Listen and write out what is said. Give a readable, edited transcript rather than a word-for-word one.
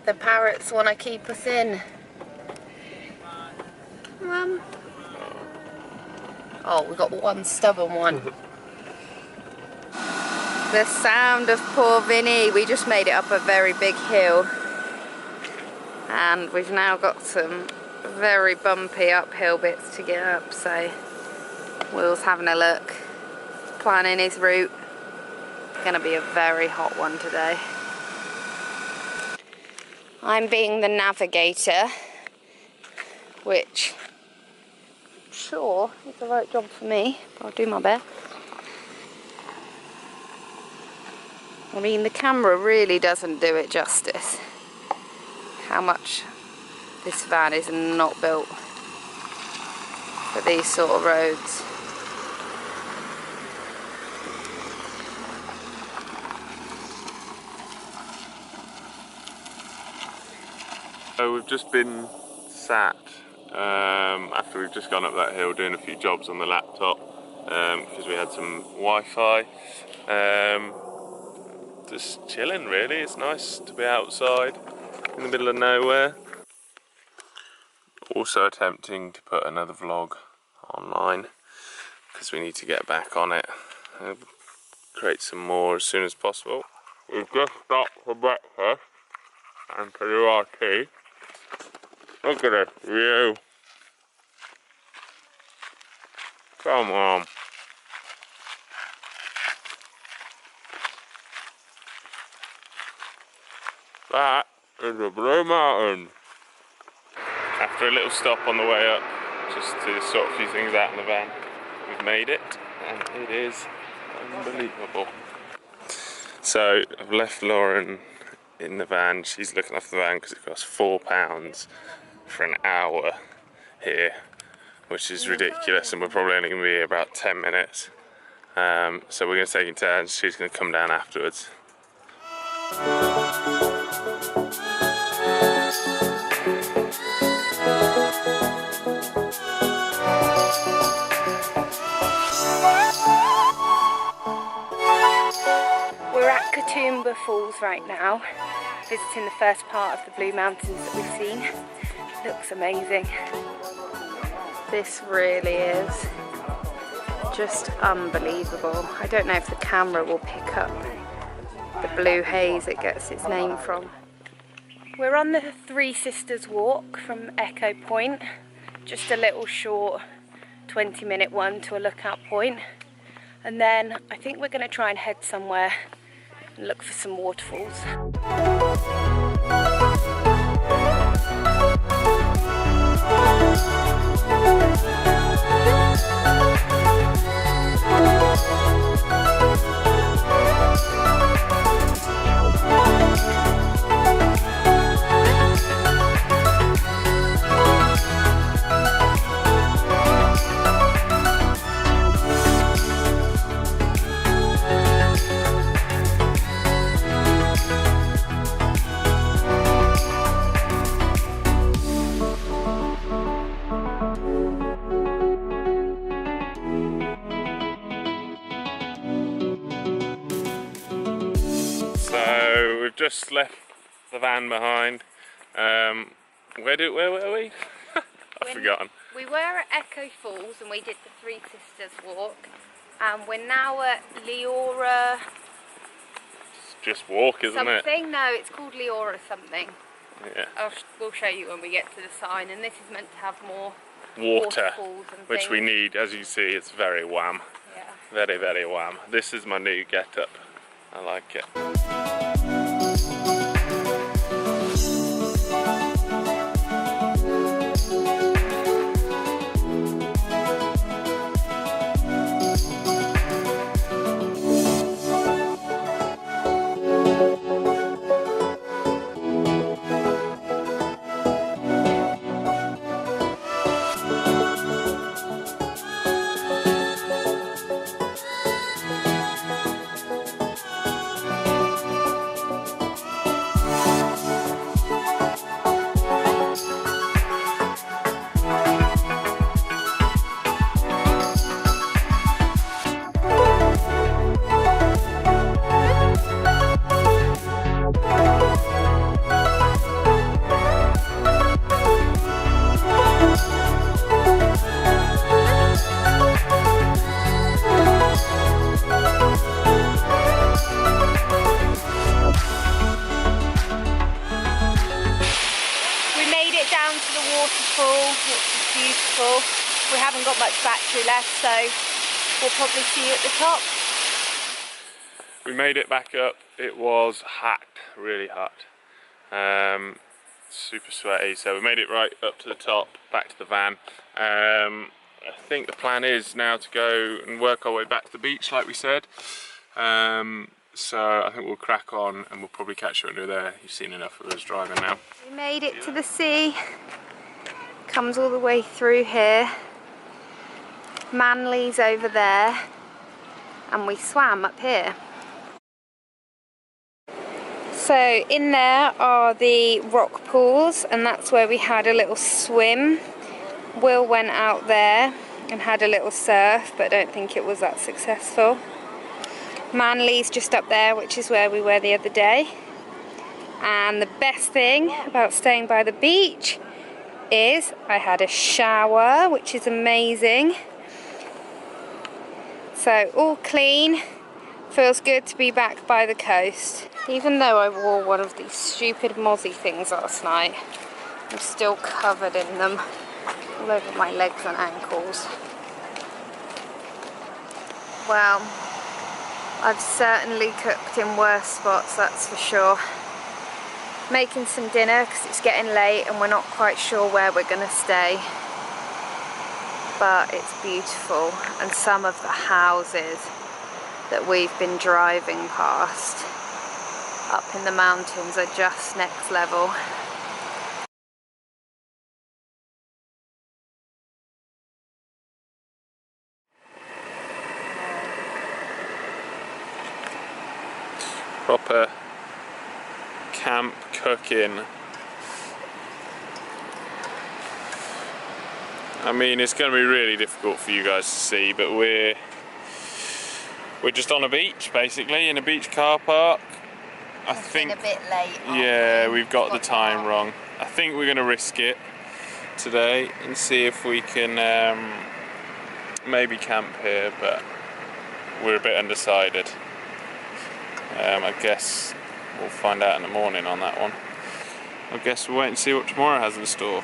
The parrots want to keep us in. Oh, we've got one stubborn one. The sound of poor Vinny. We just made it up a very big hill. And we've now got some very bumpy uphill bits to get up, so Will's having a look, planning his route. It's going to be a very hot one today. I'm being the navigator, which I'm sure is the right job for me, but I'll do my best. I mean, the camera really doesn't do it justice, how much this van is not built for these sort of roads. So we've just been sat after we've just gone up that hill doing a few jobs on the laptop because we had some Wi-Fi. Just chilling really. It's nice to be outside in the middle of nowhere. Also attempting to put another vlog online because we need to get back on it and create some more as soon as possible. We've just stopped for breakfast and to do our tea. Look at this view. Come on. That is the Blue Mountain. After a little stop on the way up, just to sort a few things out in the van, we've made it, and it is unbelievable. So I've left Lauren in the van. She's looking after the van because it costs £4 for an hour here, which is ridiculous, and we're probably only going to be here about 10 minutes. So we're going to take in turns. She's going to come down afterwards. Falls right now, visiting the first part of the Blue Mountains that we've seen. Looks amazing. This really is just unbelievable. I don't know if the camera will pick up the blue haze it gets its name from. We're on the Three Sisters walk from Echo Point, just a little short 20-minute one to a lookout point, and then I think we're going to try and head somewhere and look for some waterfalls. Just left the van behind. Where were we? I've forgotten. We were at Echo Falls and we did the Three Sisters walk, and we're now at Leora. It's just walk, isn't it? Something? No, it's called Leora something. Yeah. We'll show you when we get to the sign, and this is meant to have more water, and which we need. As you see, it's very wham. Yeah. Very, very wham. This is my new get-up. I like it. waterfall, which is beautiful. We haven't got much battery left, so we'll probably see you at the top. We made it back up. It was hot, really hot. Super sweaty, so we made it right up to the top, back to the van. I think the plan is now to go and work our way back to the beach like we said. So I think we'll crack on and we'll probably catch you under there. You've seen enough of us driving now. We made it to the sea. Comes all the way through here. Manly's over there. And we swam up here. So in there are the rock pools, and that's where we had a little swim. Will went out there and had a little surf, but I don't think it was that successful. Manly's just up there, which is where we were the other day. And the best thing about staying by the beach is I had a shower, which is amazing. So all clean. Feels good to be back by the coast. Even though I wore one of these stupid mozzie things last night, I'm still covered in them all over my legs and ankles. Well, I've certainly cooked in worse spots, that's for sure. Making some dinner because it's getting late and we're not quite sure where we're going to stay. But it's beautiful, and some of the houses that we've been driving past up in the mountains are just next level. Proper camp cooking. I mean, it's going to be really difficult for you guys to see, but we're just on a beach, basically, in a beach car park. I think been a bit late. Yeah, we've got the time wrong. I think we're going to risk it today and see if we can maybe camp here, but we're a bit undecided. I guess we'll find out in the morning on that one. I guess we'll wait and see what tomorrow has in store.